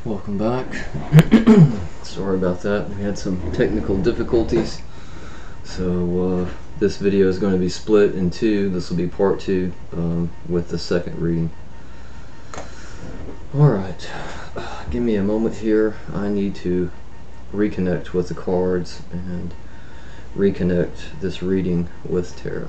Welcome back. Sorry about that. We had some technical difficulties. So this video is going to be split in two. This will be part two with the second reading. Alright, give me a moment here. I need to reconnect with the cards and reconnect this reading with tarot.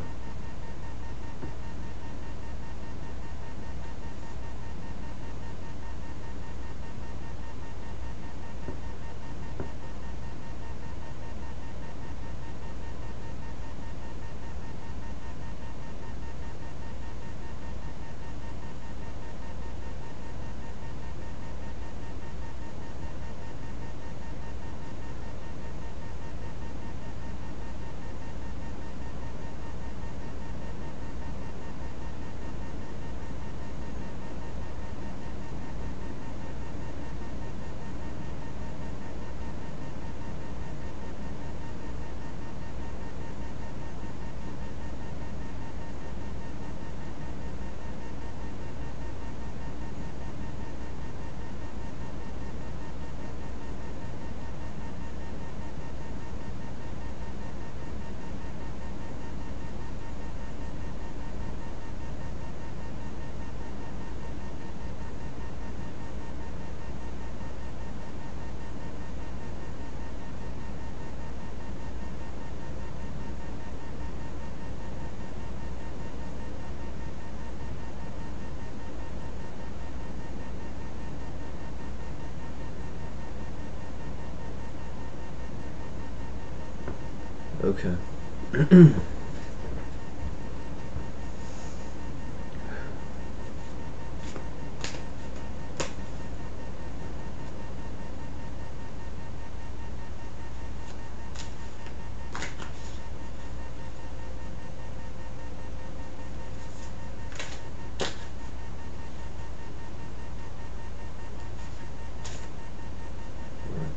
Okay.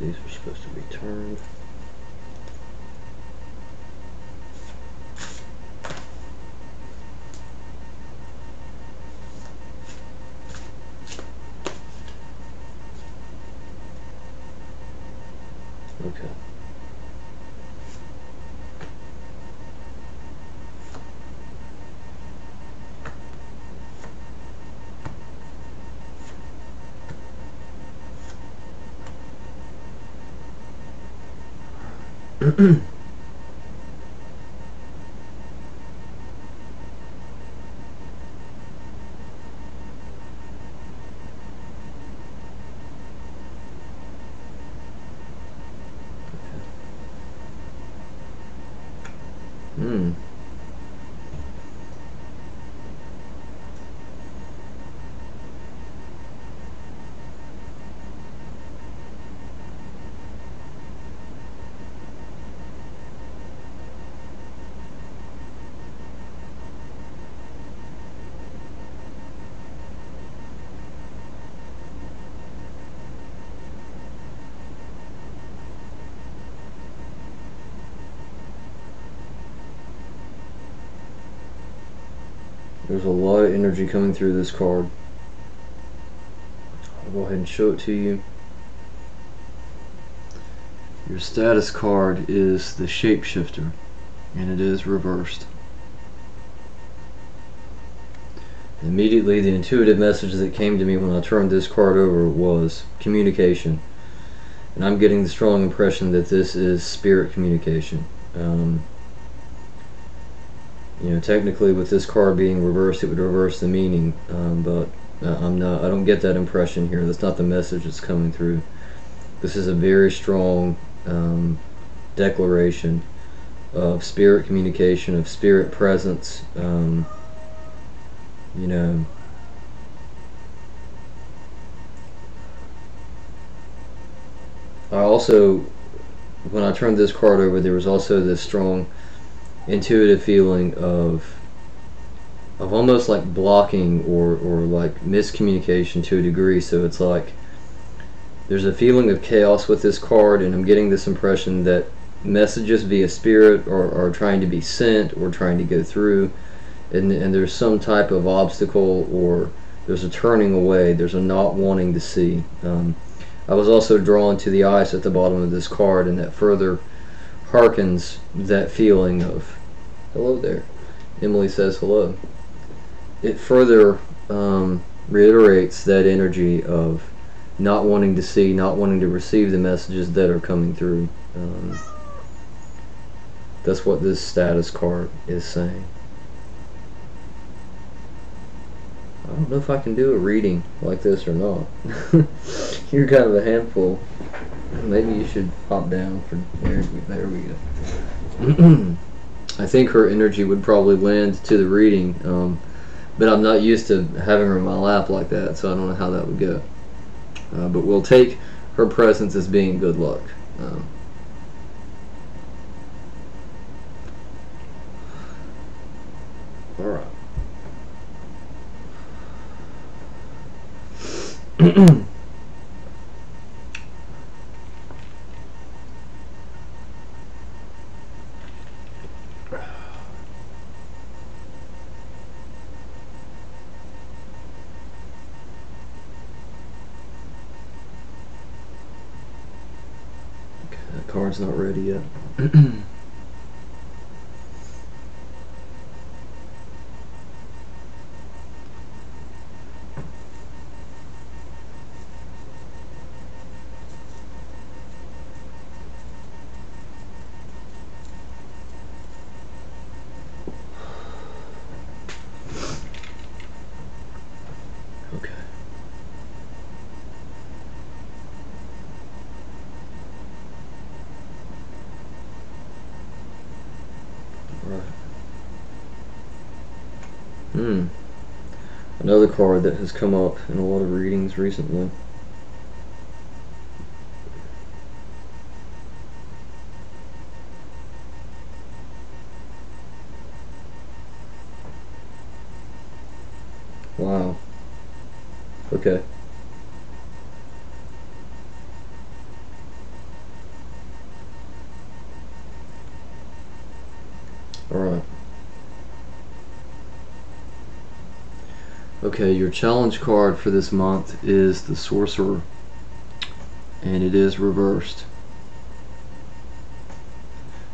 These are supposed to be turned. Okay. Hmm. There's a lot of energy coming through this card. I'll go ahead and show it to you. Your status card is the Shapeshifter, and it is reversed. Immediately, the intuitive message that came to me when I turned this card over was communication. And I'm getting the strong impression that this is spirit communication. You know, technically with this card being reversed, it would reverse the meaning, but I don't get that impression here. That's not the message that's coming through. This is a very strong declaration of spirit communication, of spirit presence. You know, I also, when I turned this card over, there was also this strong intuitive feeling of almost like blocking or like miscommunication to a degree. So it's like there's a feeling of chaos with this card, and I'm getting this impression that messages via spirit are trying to be sent or trying to go through, and there's some type of obstacle, or there's a turning away, there's a not wanting to see. I was also drawn to the ice at the bottom of this card, and that further harkens that feeling of, hello there, Emily says hello. It further reiterates that energy of not wanting to see, not wanting to receive the messages that are coming through. That's what this status card is saying. I don't know if I can do a reading like this or not. You're kind of a handful. Maybe you should hop down for there we go. I think her energy would probably lend to the reading, but I'm not used to having her in my lap like that, so I don't know how that would go. But we'll take her presence as being good luck. Alright. That card's not ready yet. Okay. Another card that has come up in a lot of readings recently. Wow. Okay. Alright. Okay, your challenge card for this month is the Sorcerer, and it is reversed.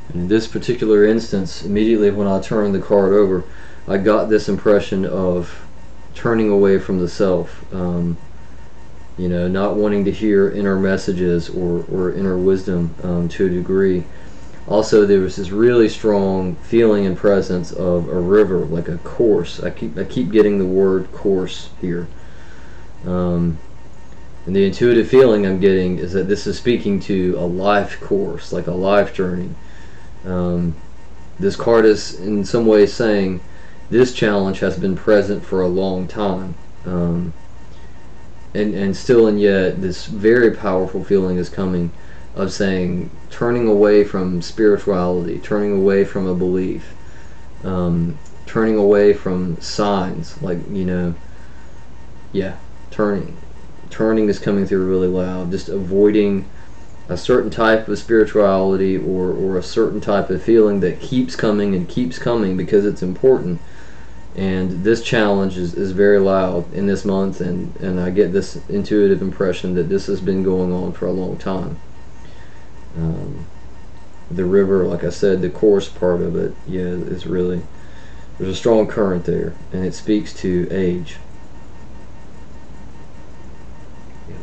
And in this particular instance, immediately when I turned the card over, I got this impression of turning away from the self, you know, not wanting to hear inner messages or inner wisdom to a degree. Also, there was this really strong feeling and presence of a river, like a course. I keep getting the word course here. And the intuitive feeling I'm getting is that this is speaking to a life course, like a life journey. This card is in some ways saying this challenge has been present for a long time. And still and yet this very powerful feeling is coming of saying turning away from spirituality, turning away from a belief, turning away from signs, like, you know, yeah, turning is coming through really loud, just avoiding a certain type of spirituality or a certain type of feeling that keeps coming and keeps coming because it's important. And this challenge is very loud in this month, and I get this intuitive impression that this has been going on for a long time. The river, like I said, the course part of it, yeah, is really, there's a strong current there, and it speaks to age. Yeah.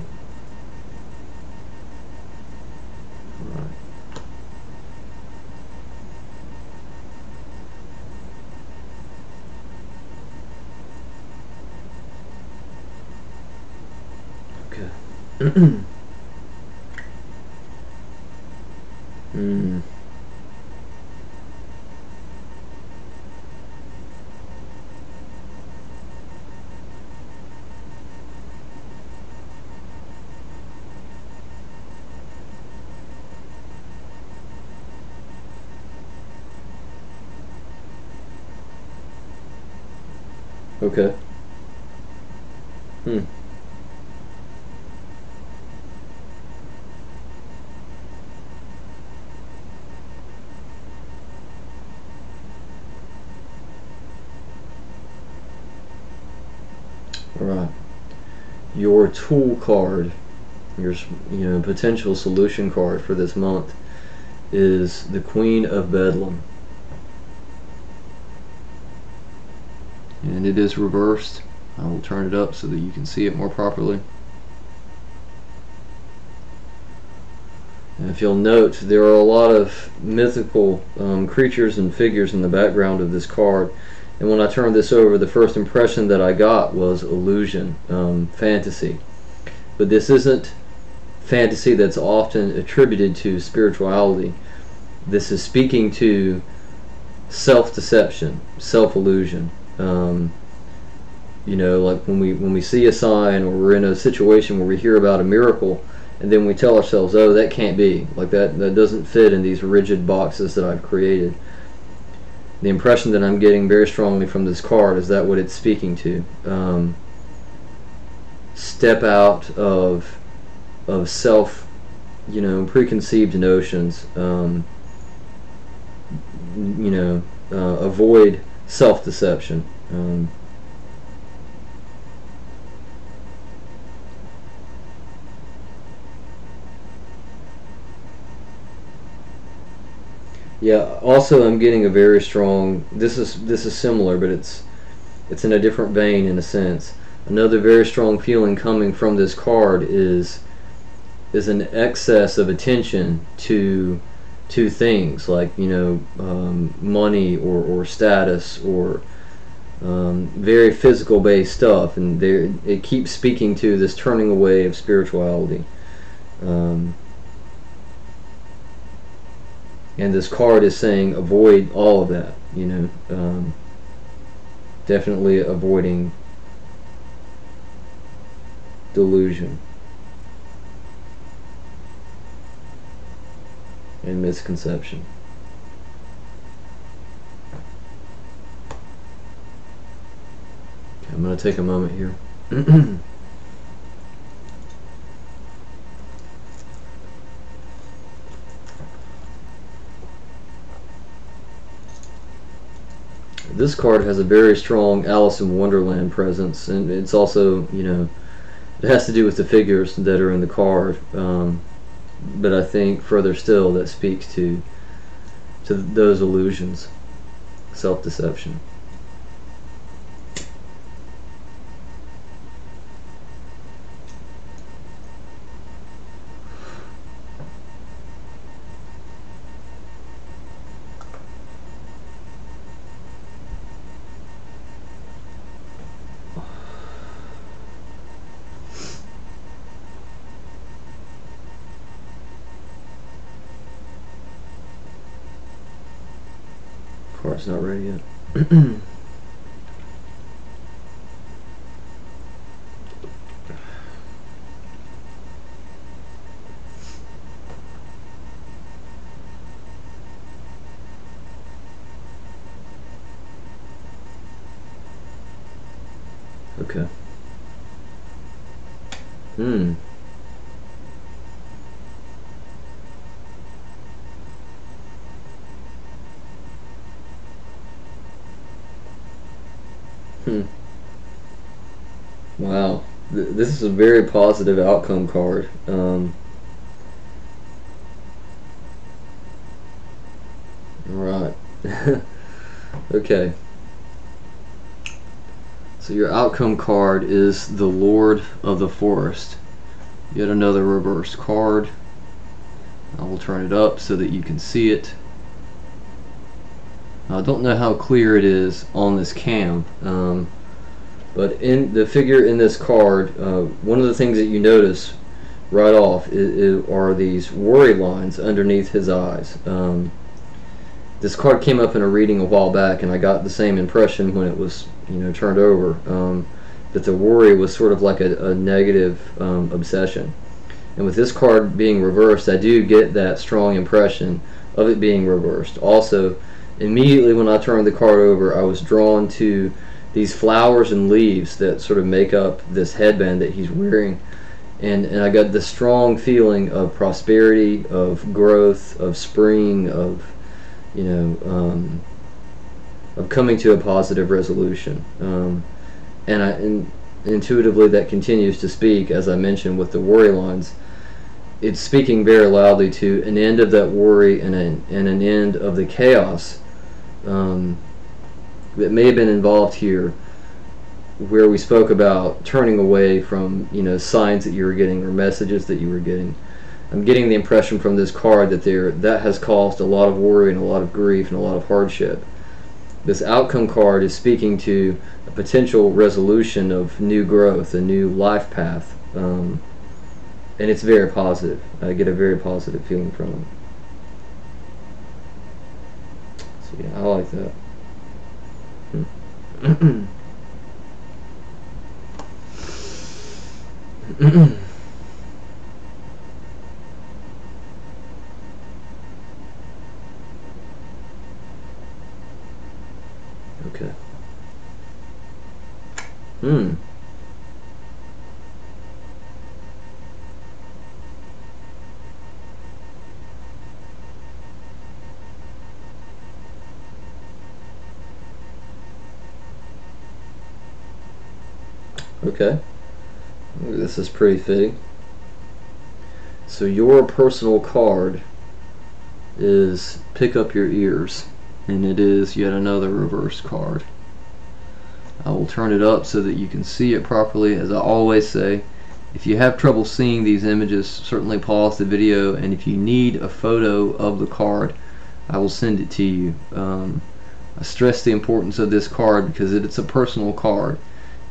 All right. Okay. Okay. Alright. Your tool card. your potential solution card for this month is the Queen of Bedlam, and it is reversed. I will turn it up so that you can see it more properly. And if you'll note, there are a lot of mythical creatures and figures in the background of this card. And when I turned this over, the first impression that I got was illusion, fantasy. But this isn't fantasy that's often attributed to spirituality. This is speaking to self-deception, self-illusion. Like when we see a sign, or we're in a situation where we hear about a miracle, and then we tell ourselves, oh, that can't be, like that doesn't fit in these rigid boxes that I've created. The impression that I'm getting very strongly from this card is that what it's speaking to. Step out of self, preconceived notions. Avoid self-deception. Yeah. Also, I'm getting a very strong. This is similar, but it's in a different vein in a sense. Another very strong feeling coming from this card is an excess of attention to things like money or status or very physical based stuff, and it keeps speaking to this turning away of spirituality. And this card is saying avoid all of that, definitely avoiding delusion and misconception. Okay, I'm going to take a moment here. This card has a very strong Alice in Wonderland presence, and it's also, it has to do with the figures that are in the card, but I think further still that speaks to those illusions, self-deception. Card's not ready yet. Okay. Wow. This is a very positive outcome card. Alright. Okay. So your outcome card is the Lord of the Forest. Yet another reversed card. I will turn it up so that you can see it. I don't know how clear it is on this cam, but in the figure in this card, one of the things that you notice right off are these worry lines underneath his eyes. This card came up in a reading a while back, and I got the same impression when it was turned over, that the worry was sort of like a negative obsession. And with this card being reversed, I do get that strong impression of it being reversed. Also, immediately when I turned the card over, I was drawn to these flowers and leaves that sort of make up this headband that he's wearing, and I got the strong feeling of prosperity, of growth, of spring, of of coming to a positive resolution. And intuitively that continues to speak, as I mentioned with the worry lines. it's speaking very loudly to an end of that worry and an end of the chaos that may have been involved here, where we spoke about turning away from, you know, signs that you were getting or messages that you were getting. I'm getting the impression from this card that that has caused a lot of worry and a lot of grief and a lot of hardship. This outcome card is speaking to a potential resolution of new growth, a new life path, and it's very positive. I get a very positive feeling from it. So yeah, I like that. Okay. Okay. This is pretty fitting. So your personal card is Pick Up Your Ears, and it is yet another reverse card. I will turn it up so that you can see it properly. As I always say, if you have trouble seeing these images, certainly pause the video, and if you need a photo of the card, I will send it to you. I stress the importance of this card because it's a personal card,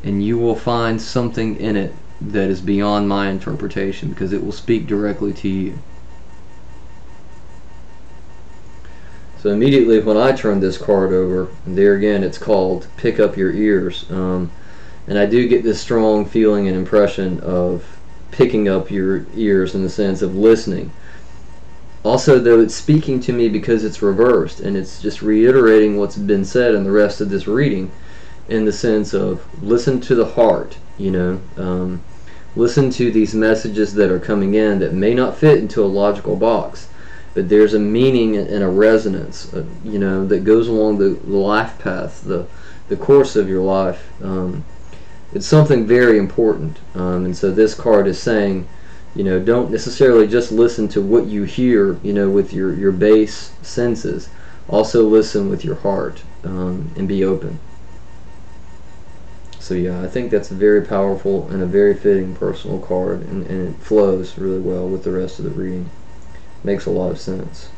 and you will find something in it that is beyond my interpretation because it will speak directly to you. So immediately when I turn this card over, there again it's called Pick Up Your Ears, and I do get this strong feeling and impression of picking up your ears in the sense of listening. Also, though, it's speaking to me because it's reversed, and it's just reiterating what's been said in the rest of this reading, in the sense of listen to the heart, you know, listen to these messages that are coming in that may not fit into a logical box, but there's a meaning and a resonance, you know, that goes along the life path, the course of your life. It's something very important, and so this card is saying, you know, don't necessarily just listen to what you hear, you know, with your base senses. Also listen with your heart, and be open. So yeah, I think that's very powerful and a very fitting personal card, and it flows really well with the rest of the reading. Makes a lot of sense.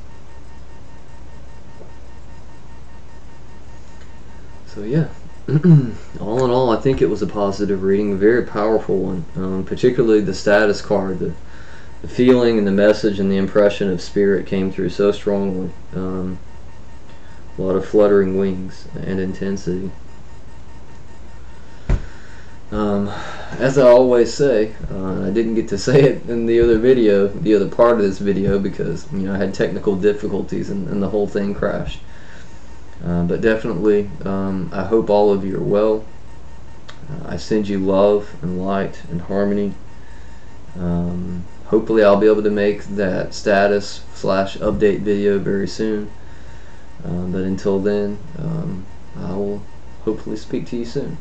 So yeah, all in all, I think it was a positive reading, a very powerful one, particularly the status card. The feeling and the message and the impression of spirit came through so strongly. A lot of fluttering wings and intensity. As I always say, I didn't get to say it in the other video, the other part of this video, because, you know, I had technical difficulties and the whole thing crashed. But definitely, I hope all of you are well. I send you love and light and harmony. Hopefully I'll be able to make that status/update video very soon. But until then, I will hopefully speak to you soon.